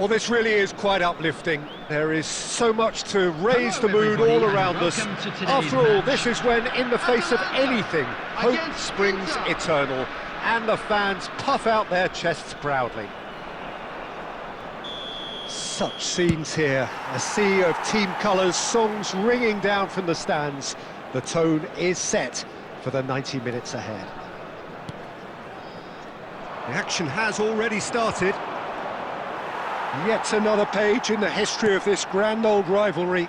Well, this really is quite uplifting. There is so much to raise the mood all around us. After all, this is when, in the face of anything, hope springs eternal, and the fans puff out their chests proudly. Such scenes here, a sea of team colours, songs ringing down from the stands. The tone is set for the 90 minutes ahead. The action has already started. Yet another page in the history of this grand old rivalry.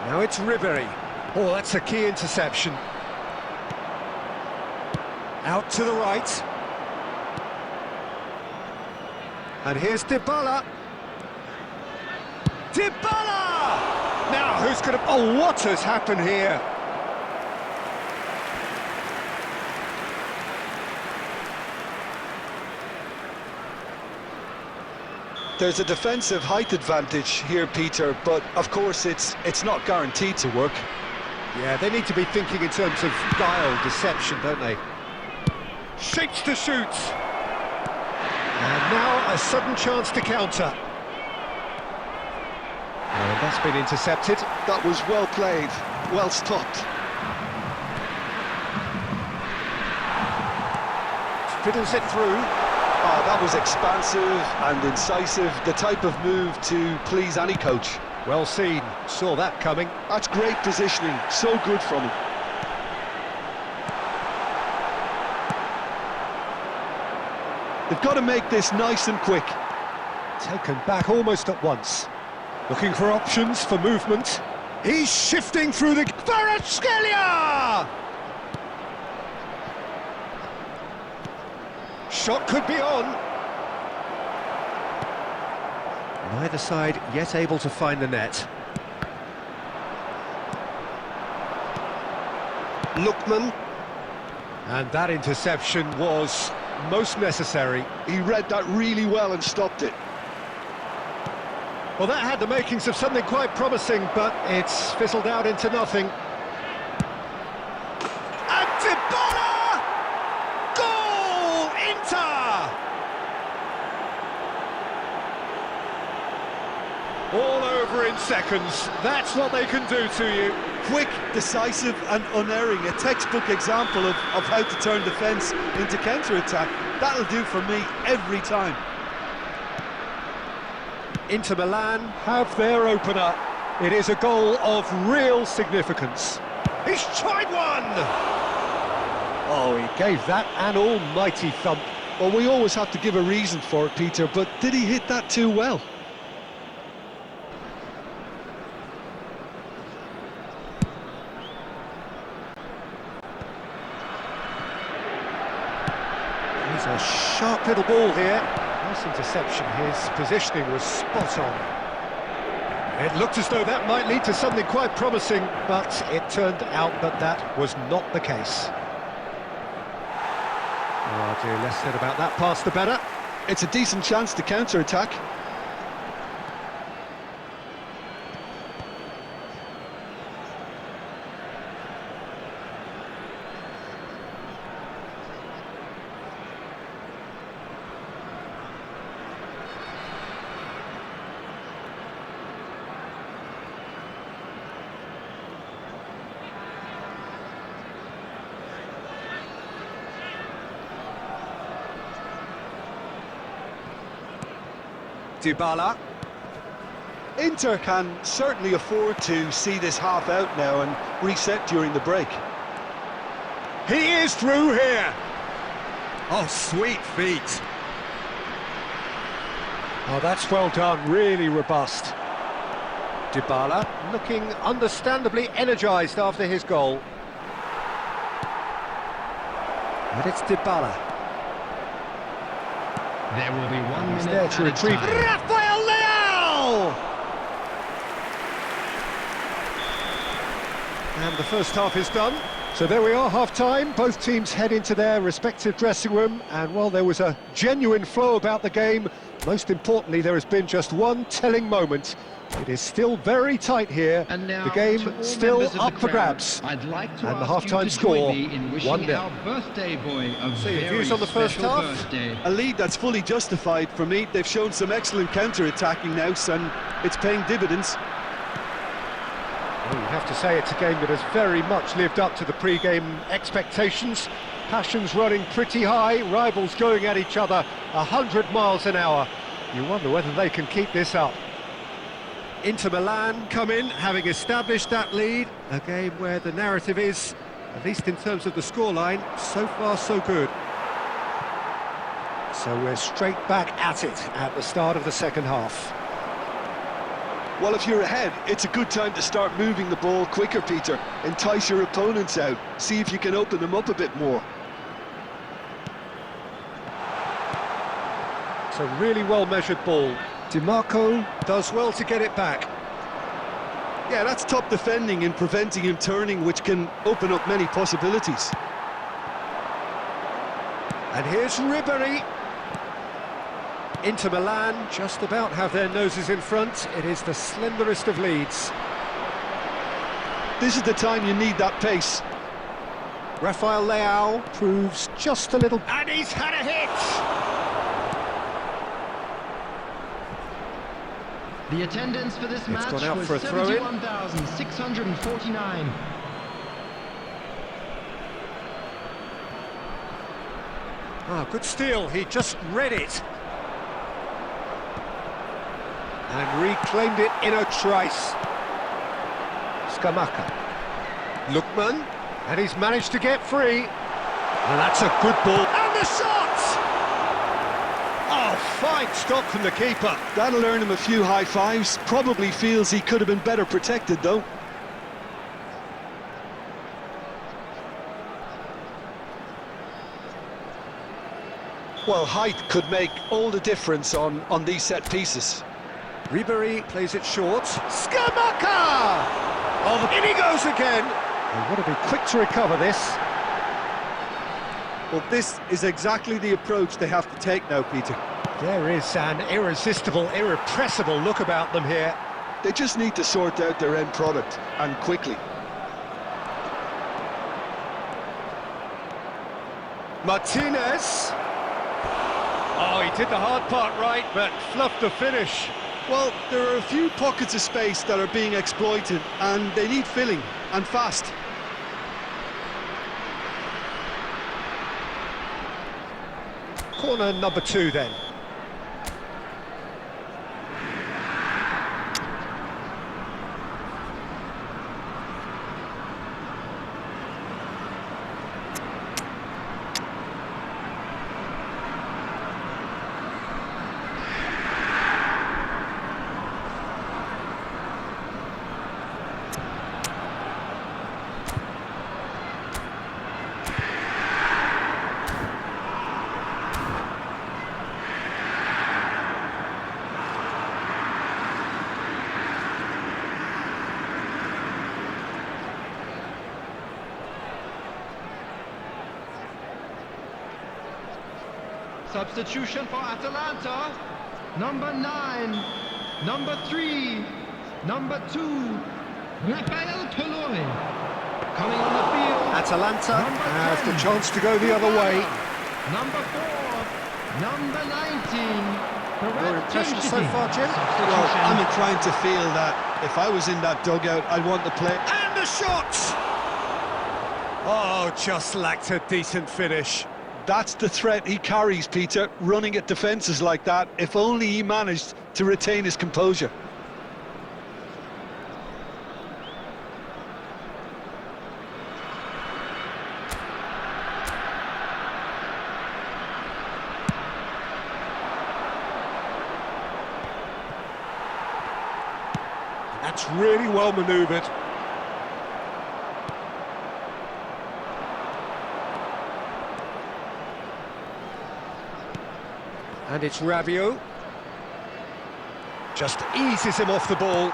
Now it's Ribery. Oh, that's a key interception. Out to the right. And here's Dybala. Dybala! Now, who's going to... Oh, what has happened here? There's a defensive height advantage here, Peter, but of course it's not guaranteed to work. Yeah, they need to be thinking in terms of guile, deception, don't they? Shapes to shoot. And now a sudden chance to counter. And that's been intercepted. That was well played, well stopped. Fiddles it through. Oh, that was expansive and incisive, the type of move to please any coach. Well seen, saw that coming. That's great positioning, so good from him. They've got to make this nice and quick. Taken back almost at once. Looking for options for movement. He's shifting through the... Kvaratskhelia! Shot could be on. Neither side yet able to find the net. Lookman. And that interception was most necessary. He read that really well and stopped it. Well, that had the makings of something quite promising, but it's fizzled out into nothing. And Dybala! Goal! Inter! All over in seconds. That's what they can do to you. Quick, decisive and unerring. A textbook example of how to turn defence into counter-attack. That'll do for me every time. Inter Milan have their opener. It is a goal of real significance. He's tried one! Oh, he gave that an almighty thump. Well, we always have to give a reason for it, Peter, but did he hit that too well? He's a sharp little ball here. Nice interception, his positioning was spot on. It looked as though that might lead to something quite promising, but it turned out that that was not the case. Oh dear, less said about that pass the better. It's a decent chance to counter-attack. Dybala. Inter can certainly afford to see this half out now and reset during the break. He is through here. Oh, sweet feet. Oh, that's well done, really robust. Dybala looking understandably energised after his goal. And it's Dybala. There will be 1 minute There to retrieve Rafael Leao! And the first half is done. So there we are, half-time. Both teams head into their respective dressing room. And while there was a genuine flow about the game, Most importantly, there has been just one telling moment. It is still very tight here. And now, the game still up for grabs. I'd like to and the ask half-time you to score, join me in wishing 1-0. our birthday boy a So your very views on the first special half? birthday. A lead that's fully justified for me. They've shown some excellent counter-attacking now, and it's paying dividends. Well, you have to say it's a game that has very much lived up to the pre-game expectations. Passions running pretty high, rivals going at each other 100 miles an hour. You wonder whether they can keep this up. Inter Milan come in, having established that lead. A game where the narrative is, at least in terms of the scoreline, so far so good. So we're straight back at it at the start of the second half. Well, if you're ahead, it's a good time to start moving the ball quicker, Peter. Entice your opponents out. See if you can open them up a bit more. It's a really well-measured ball. DiMarco does well to get it back. Yeah, that's top defending and preventing him turning, which can open up many possibilities. And here's Ribéry. Inter Milan just about have their noses in front. It is the slenderest of leads. This is the time you need that pace. Rafael Leao proves just a little... And he's had a hit! The attendance for this match gone out was for a throw-in. 71,649. Ah, good steal, he just read it. And reclaimed it in a trice. Scamacca. Lookman, and he's managed to get free. And that's a good ball. And the shot! Oh, fine stop from the keeper. That'll earn him a few high fives. Probably feels he could have been better protected, though. Well, height could make all the difference on these set pieces. Ribéry plays it short. Scamacca! Oh, in he goes again. They want to be quick to recover this. Well, this is exactly the approach they have to take now, Peter. There is an irresistible, irrepressible look about them here. They just need to sort out their end product, and quickly. Martinez. Oh, he did the hard part right, but fluffed the finish. Well, there are a few pockets of space that are being exploited, and they need filling, and fast. Corner number 2 then. Substitution for Atalanta. Number 9, number 3, number 2, Rafael Toloi. Coming on the field. Atalanta Number has 10, the chance to go the other way. Number 4, number 19. Your impressions so far, Jim? Well, I'm inclined to feel that if I was in that dugout, I'd want to play. And the shot! Oh, just lacked a decent finish. That's the threat he carries, Peter, running at defences like that, if only he managed to retain his composure. That's really well manoeuvred. And it's Rabiot. Just eases him off the ball.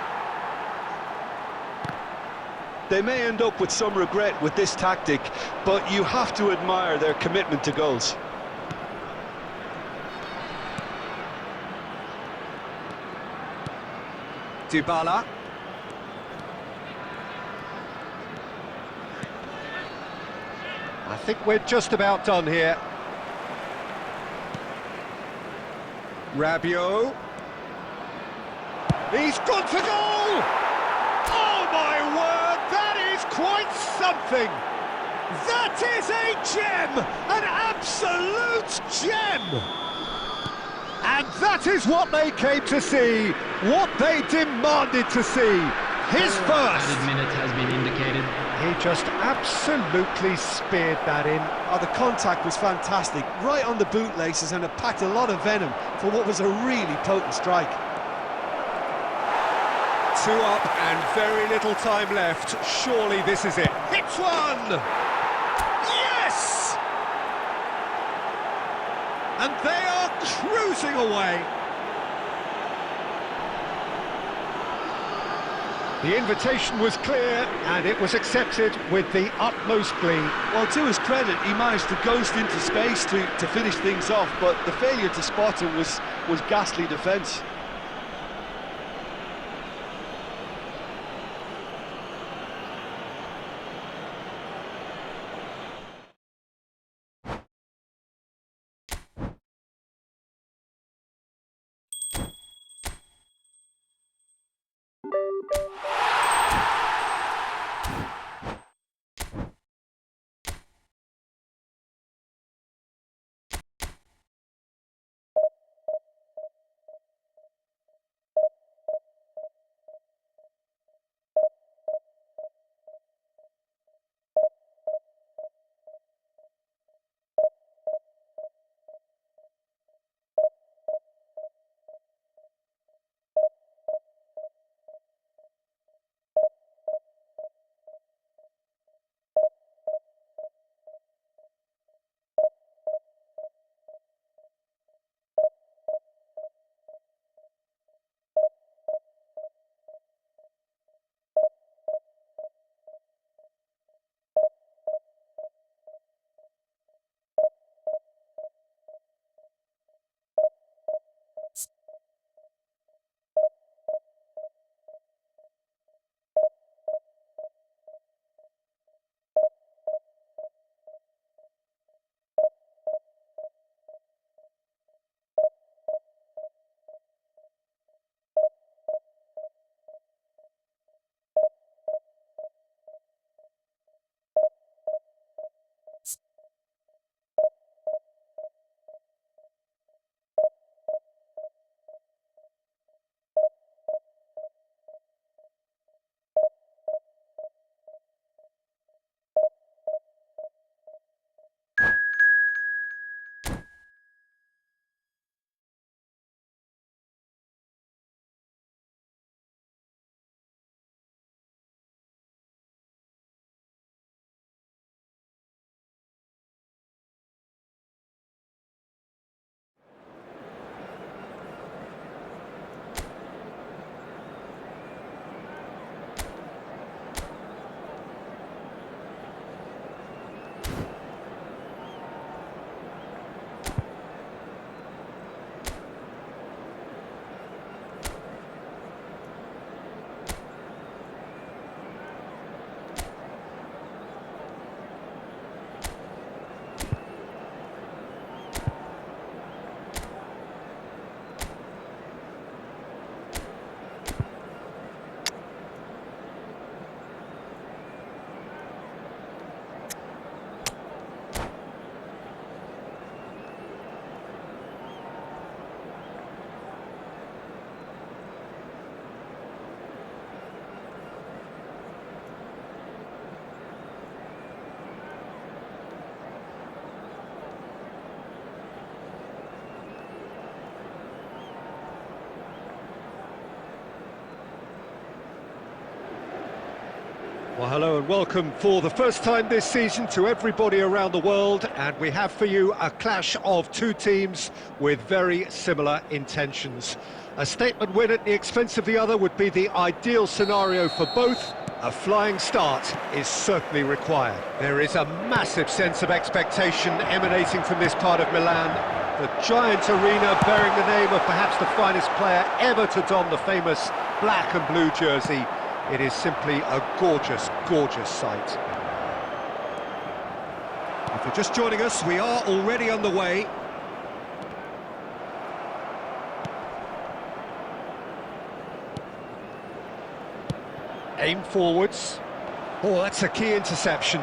They may end up with some regret with this tactic, but you have to admire their commitment to goals. Dybala. I think we're just about done here. Rabiot. He's gone for goal! Oh my word, that is quite something! That is a gem! An absolute gem! And that is what they came to see, what they demanded to see. His first! Added minute has been indicated. He just absolutely speared that in. Oh, the contact was fantastic, right on the bootlaces, and it packed a lot of venom for what was a really potent strike. 2 up and very little time left. Surely this is it. Hits one! Yes! And they are cruising away. The invitation was clear and it was accepted with the utmost glee. Well, to his credit, he managed to ghost into space to finish things off, but the failure to spot him was ghastly defence. Well, hello and welcome for the first time this season to everybody around the world, and we have for you a clash of two teams with very similar intentions. A statement win at the expense of the other would be the ideal scenario for both. A flying start is certainly required. There is a massive sense of expectation emanating from this part of Milan. The giant arena bearing the name of perhaps the finest player ever to don the famous black and blue jersey. It is simply a gorgeous, gorgeous sight. If you're just joining us, we are already on the way. Aim forwards. Oh, that's a key interception.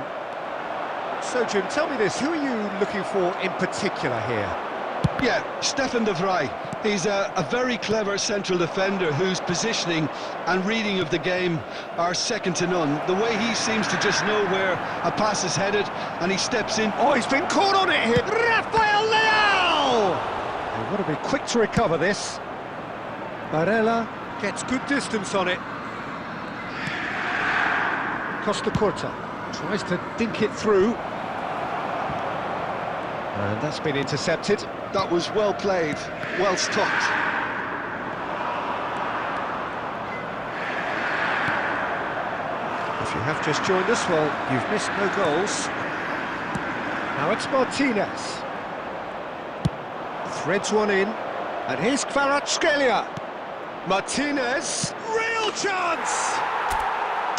So, Jim, tell me this, who are you looking for in particular here? Yeah, Stefan de Vrij. He's a very clever central defender whose positioning and reading of the game are second to none. The way he seems to just know where a pass is headed, and he steps in. Oh, he's been caught on it here. Rafael Leao! They've got to be quick to recover this. Barella gets good distance on it. Costa Curta tries to dink it through. And that's been intercepted. That was well played, well stopped. If you have just joined us, well, you've missed no goals. Now it's Martinez. Threads one in, and here's Kvaratskhelia. Martinez, real chance!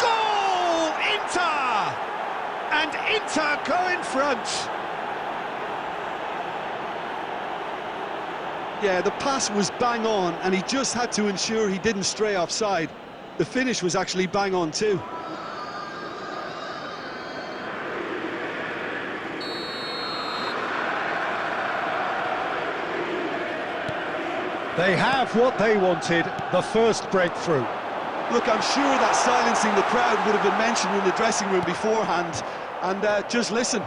Goal! Inter! And Inter go in front. Yeah, the pass was bang on, and he just had to ensure he didn't stray offside. The finish was actually bang on too. They have what they wanted, the first breakthrough. Look, I'm sure that silencing the crowd would have been mentioned in the dressing room beforehand. And just listen.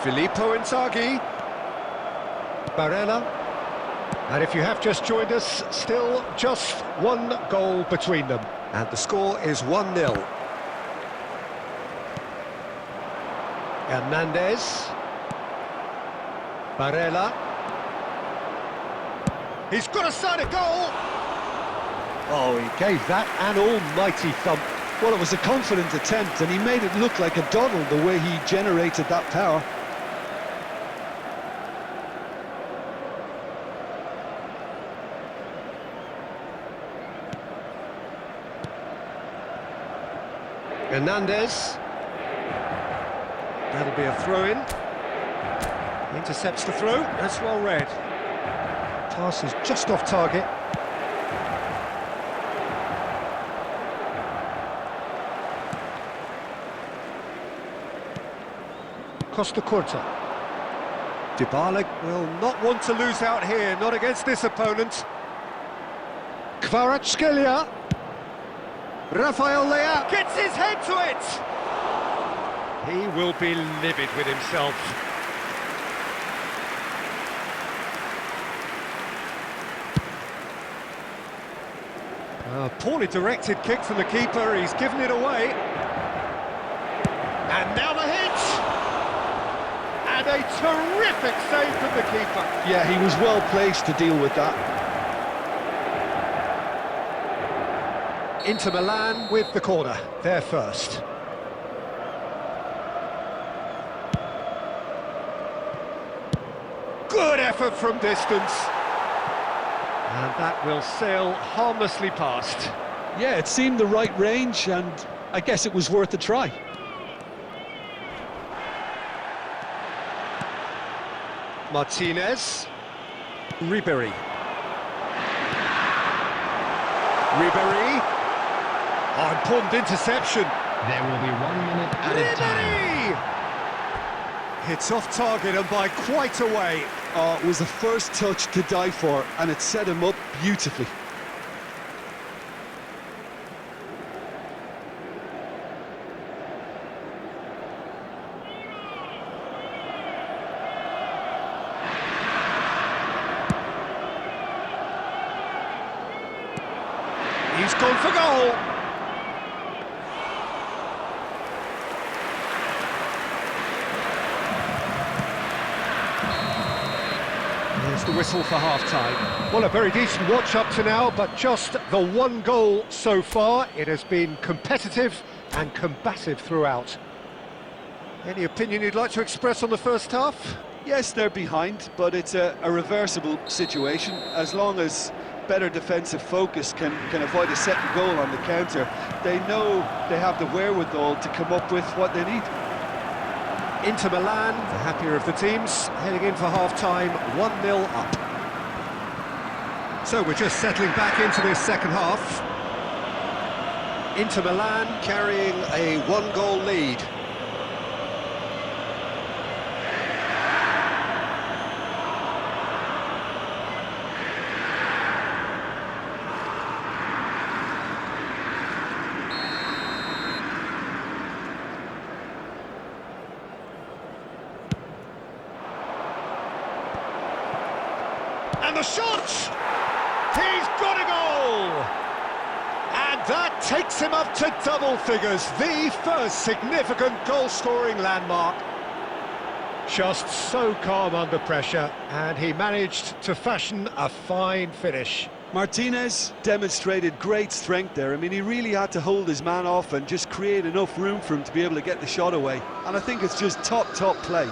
Filippo Inzaghi. Barella. And if you have just joined us, still just one goal between them. And the score is 1-0. Hernandez. Barella. He's got a side of goal! Oh, he gave that an almighty thump. Well, it was a confident attempt, and he made it look like a doddle the way he generated that power. Hernandez. That'll be a throw-in. Intercepts the throw. That's well read. Pass is just off target. Costa Curta. Dybala will not want to lose out here, not against this opponent. Kvaratskhelia. Rafael Leao gets his head to it! He will be livid with himself. A poorly directed kick from the keeper, he's given it away. And now the hit! And a terrific save from the keeper. Yeah, he was well placed to deal with that. Inter Milan with the corner, they're first. Good effort from distance. And that will sail harmlessly past. Yeah, it seemed the right range, and I guess it was worth a try. Martinez. Ribéry. Ribéry. Oh, important interception. There will be 1 minute added time. Ribéry! Hits off target and by quite a way. Oh, it was the first touch to die for, and it set him up beautifully. He's gone for goal. There's the whistle for half-time. Well, a very decent watch up to now, but just the one goal so far. It has been competitive and combative throughout. Any opinion you'd like to express on the first half? Yes, they're behind, but it's a reversible situation. As long as better defensive focus can avoid a second goal on the counter. They know they have the wherewithal to come up with what they need. Inter Milan, the happier of the teams, heading in for half-time, 1-0 up. So we're just settling back into this second half. Inter Milan carrying a one-goal lead. And the shot! He's got a goal! And that takes him up to double figures, the first significant goal-scoring landmark. Just so calm under pressure, and he managed to fashion a fine finish. Martinez demonstrated great strength there. I mean, he really had to hold his man off and just create enough room for him to be able to get the shot away. And I think it's just top play.